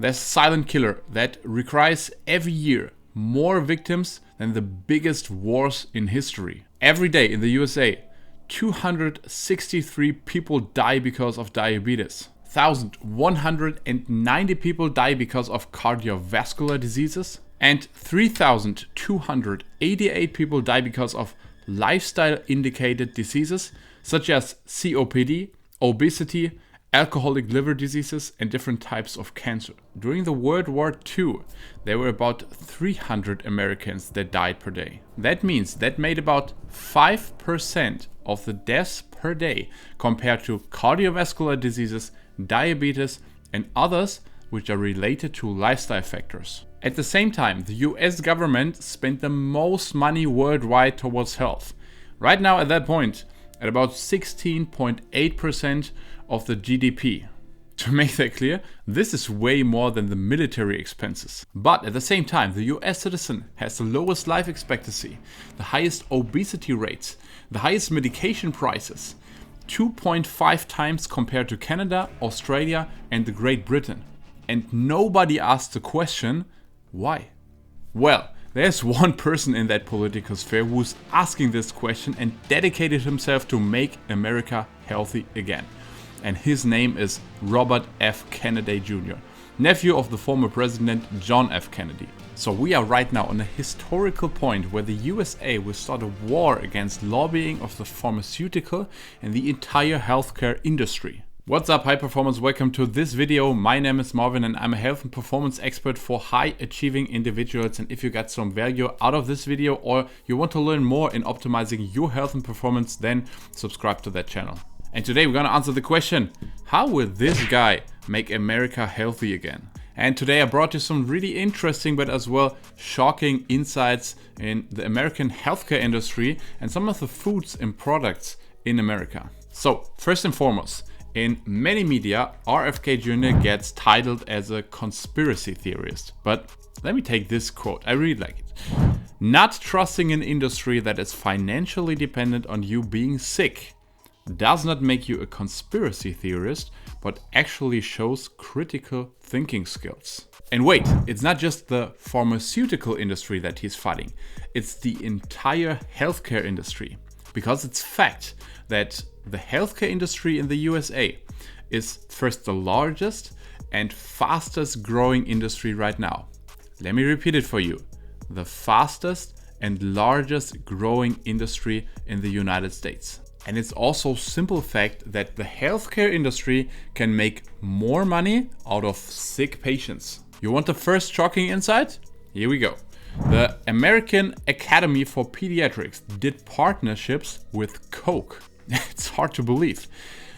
There's a silent killer that requires every year more victims than the biggest wars in history. Every day in the USA, 263 people die because of diabetes. 1,190 people die because of cardiovascular diseases. And 3,288 people die because of lifestyle-indicated diseases such as COPD, obesity, alcoholic liver diseases, and different types of cancer. During the World War II, there were about 300 Americans that died per day. That means that made about 5% of the deaths per day compared to cardiovascular diseases, diabetes, and others which are related to lifestyle factors. At the same time, the US government spent the most money worldwide towards health. Right now at that point, at about 16.8% of the GDP. To make that clear, this is way more than the military expenses. But at the same time, the US citizen has the lowest life expectancy, the highest obesity rates, the highest medication prices, 2.5 times compared to Canada, Australia, and the Great Britain. And nobody asked the question, why? Well, there's one person in that political sphere who's asking this question and dedicated himself to make America healthy again. And his name is Robert F. Kennedy Jr., nephew of the former president John F. Kennedy. So we are right now on a historical point where the USA will start a war against lobbying of the pharmaceutical and the entire healthcare industry. What's up, high performance? Welcome to this video. My name is Marvin and I'm a health and performance expert for high achieving individuals. And if you got some value out of this video or you want to learn more in optimizing your health and performance, then subscribe to that channel. And today we're gonna answer the question, how will this guy make America healthy again? And today I brought you some really interesting but as well shocking insights in the American healthcare industry and some of the foods and products in America. So first and foremost, in many media, RFK Jr. gets titled as a conspiracy theorist. But let me take this quote, I really like it. Not trusting an industry that is financially dependent on you being sick does not make you a conspiracy theorist, but actually shows critical thinking skills. And wait, it's not just the pharmaceutical industry that he's fighting, it's the entire healthcare industry. Because it's fact that the healthcare industry in the USA is first the largest and fastest growing industry right now. Let me repeat it for you. The fastest and largest growing industry in the United States. And it's also simple fact that the healthcare industry can make more money out of sick patients. You want the first shocking insight? Here we go. The American Academy for Pediatrics did partnerships with Coke. It's hard to believe.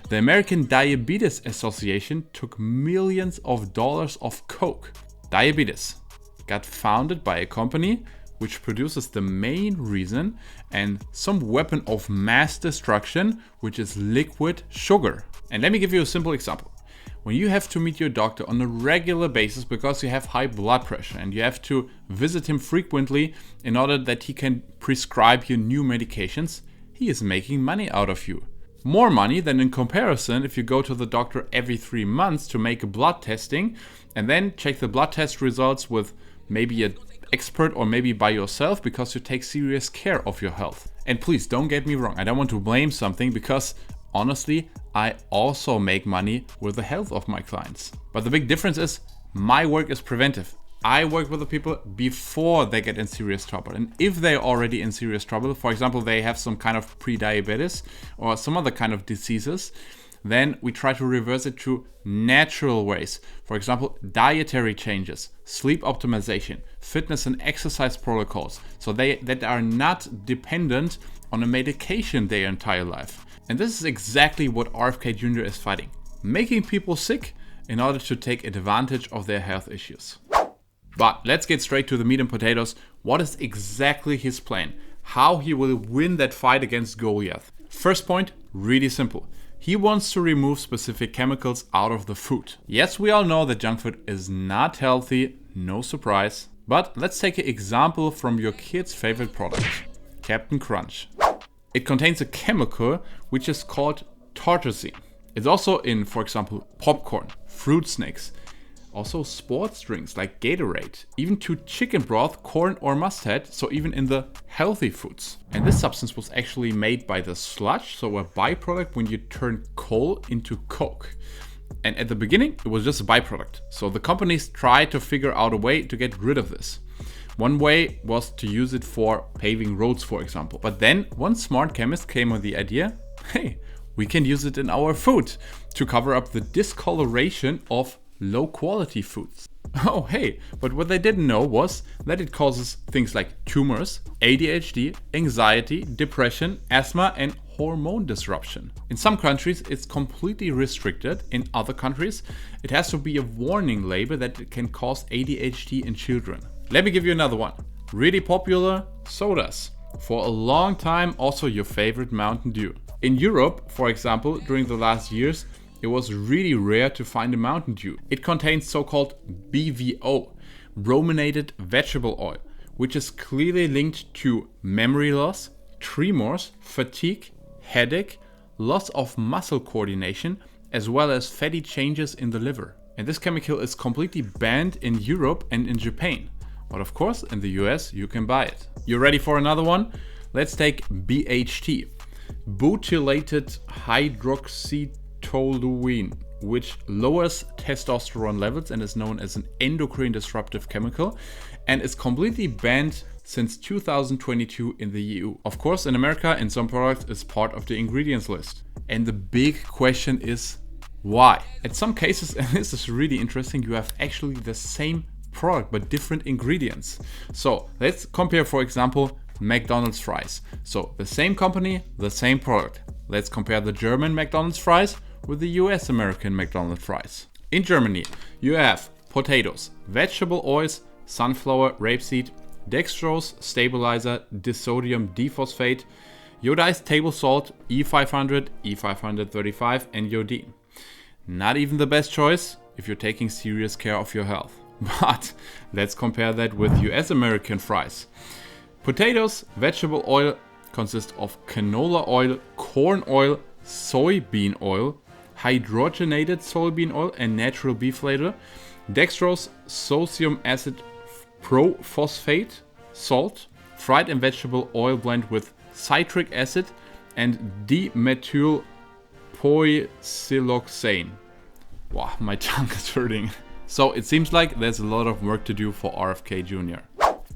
The American Diabetes Association took millions of dollars of Coke. Diabetes got founded by a company which produces the main reason and some weapon of mass destruction, which is liquid sugar. And let me give you a simple example. When you have to meet your doctor on a regular basis because you have high blood pressure and you have to visit him frequently in order that he can prescribe you new medications, he is making money out of you. More money than in comparison if you go to the doctor every 3 months to make a blood testing and then check the blood test results with maybe an expert or maybe by yourself because you take serious care of your health. And please don't get me wrong, I don't want to blame something because honestly, I also make money with the health of my clients. But the big difference is my work is preventive. I work with the people before they get in serious trouble. And if they're already in serious trouble, for example, they have some kind of pre-diabetes or some other kind of diseases, then we try to reverse it to natural ways. For example, dietary changes, sleep optimization, fitness and exercise protocols. So that are not dependent on a medication their entire life. And this is exactly what RFK Jr. is fighting. Making people sick in order to take advantage of their health issues. But let's get straight to the meat and potatoes. What is exactly his plan? How he will win that fight against Goliath? First point, really simple. He wants to remove specific chemicals out of the food. Yes, we all know that junk food is not healthy, no surprise. But let's take an example from your kid's favorite product, Captain Crunch. It contains a chemical which is called tartrazine. It's also in, for example, popcorn, fruit snacks, also sports drinks like Gatorade, even to chicken broth, corn or mustard, so even in the healthy foods. And this substance was actually made by the sludge, so a byproduct when you turn coal into coke. And at the beginning, it was just a byproduct. So the companies tried to figure out a way to get rid of this. One way was to use it for paving roads, for example. But then one smart chemist came with the idea, hey, we can use it in our food to cover up the discoloration of low quality foods. Oh, hey, but what they didn't know was that it causes things like tumors, ADHD, anxiety, depression, asthma, and hormone disruption. In some countries, it's completely restricted. In other countries, it has to be a warning label that it can cause ADHD in children. Let me give you another one. Really popular sodas. For a long time, also your favorite Mountain Dew. In Europe, for example, during the last years, it was really rare to find a Mountain Dew. It contains so-called BVO, brominated vegetable oil, which is clearly linked to memory loss, tremors, fatigue, headache, loss of muscle coordination, as well as fatty changes in the liver. And this chemical is completely banned in Europe and in Japan. But of course, in the US, you can buy it. You ready for another one? Let's take BHT, butylated hydroxytoluene, which lowers testosterone levels and is known as an endocrine disruptive chemical and is completely banned since 2022 in the EU. Of course, in America, in some products, it's part of the ingredients list. And the big question is why? In some cases, and this is really interesting, you have actually the same product but different ingredients. So let's compare, for example, McDonald's fries. So the same company, the same product. Let's compare the German McDonald's fries with the US American McDonald's fries. In Germany, you have potatoes, vegetable oils, sunflower, rapeseed, dextrose, stabilizer, disodium diphosphate, iodized table salt, E500, E535, and iodine. Not even the best choice if you're taking serious care of your health. But let's compare that with US American fries. Potatoes, vegetable oil consist of canola oil, corn oil, soybean oil, hydrogenated soybean oil, and natural beef flavor, dextrose, sodium acid prophosphate, salt, fried and vegetable oil blend with citric acid, and dimethyl poisoxane. Wow, my tongue is hurting. So it seems like there's a lot of work to do for RFK Jr.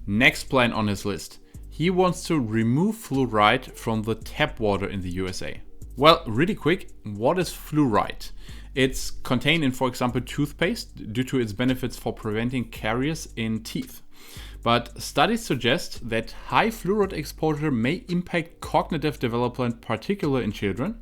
Next plan on his list. He wants to remove fluoride from the tap water in the USA. Well, really quick, what is fluoride? It's contained in, for example, toothpaste due to its benefits for preventing caries in teeth. But studies suggest that high fluoride exposure may impact cognitive development, particularly in children.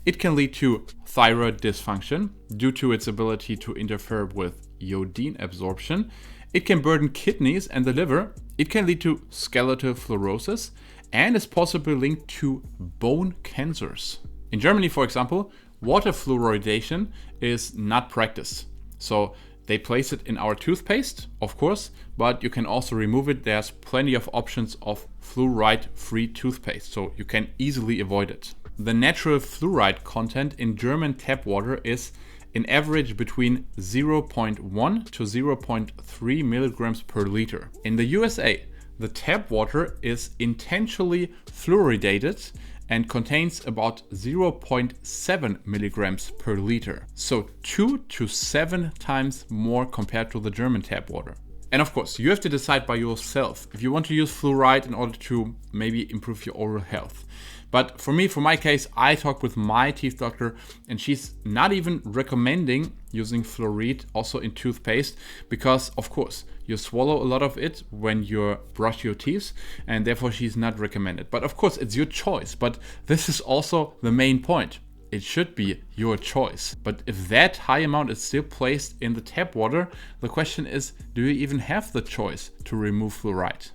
It can lead to thyroid dysfunction due to its ability to interfere with iodine absorption. It can burden kidneys and the liver. It can lead to skeletal fluorosis and is possibly linked to bone cancers. In Germany, for example, water fluoridation is not practiced. So they place it in our toothpaste, of course, but you can also remove it. There's plenty of options of fluoride-free toothpaste, so you can easily avoid it. The natural fluoride content in German tap water is in average between 0.1 to 0.3 milligrams per liter. In the USA, the tap water is intentionally fluoridated and contains about 0.7 milligrams per liter. So 2 to 7 times more compared to the German tap water. And of course, you have to decide by yourself if you want to use fluoride in order to maybe improve your oral health. But for me, for my case, I talked with my teeth doctor and she's not even recommending using fluoride also in toothpaste because, of course, you swallow a lot of it when you brush your teeth and therefore she's not recommended. But of course, it's your choice. But this is also the main point. It should be your choice. But if that high amount is still placed in the tap water, the question is, do you even have the choice to remove fluoride?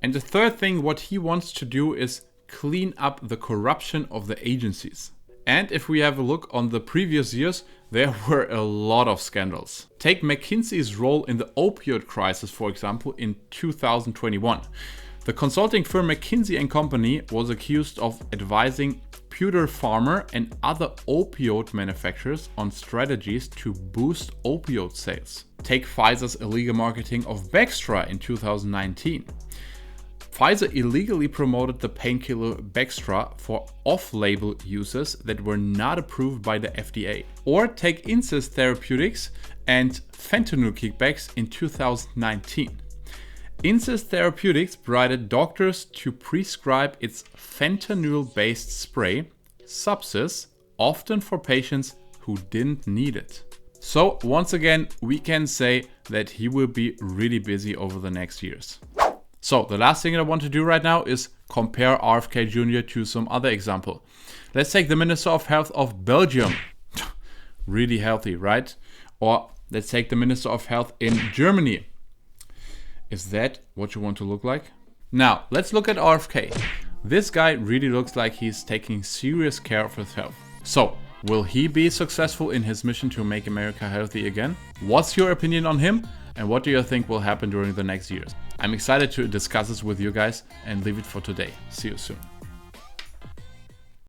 And the third thing, what he wants to do is clean up the corruption of the agencies. And if we have a look on the previous years, there were a lot of scandals. Take McKinsey's role in the opioid crisis, for example, in 2021. The consulting firm McKinsey & Company was accused of advising Pewter Pharma and other opioid manufacturers on strategies to boost opioid sales. Take Pfizer's illegal marketing of Bextra in 2019. Pfizer illegally promoted the painkiller Bextra for off-label uses that were not approved by the FDA. Or take Is Therapeutics and fentanyl kickbacks in 2019. Is Therapeutics bribed doctors to prescribe its fentanyl-based spray, Subsys, often for patients who didn't need it. So once again, we can say that he will be really busy over the next years. So the last thing I want to do right now is compare RFK Jr. to some other example. Let's take the Minister of Health of Belgium. Really healthy, right? Or let's take the Minister of Health in Germany. Is that what you want to look like? Now, let's look at RFK. This guy really looks like he's taking serious care of his health. So, will he be successful in his mission to make America healthy again? What's your opinion on him? And what do you think will happen during the next years? I'm excited to discuss this with you guys and leave it for today. See you soon.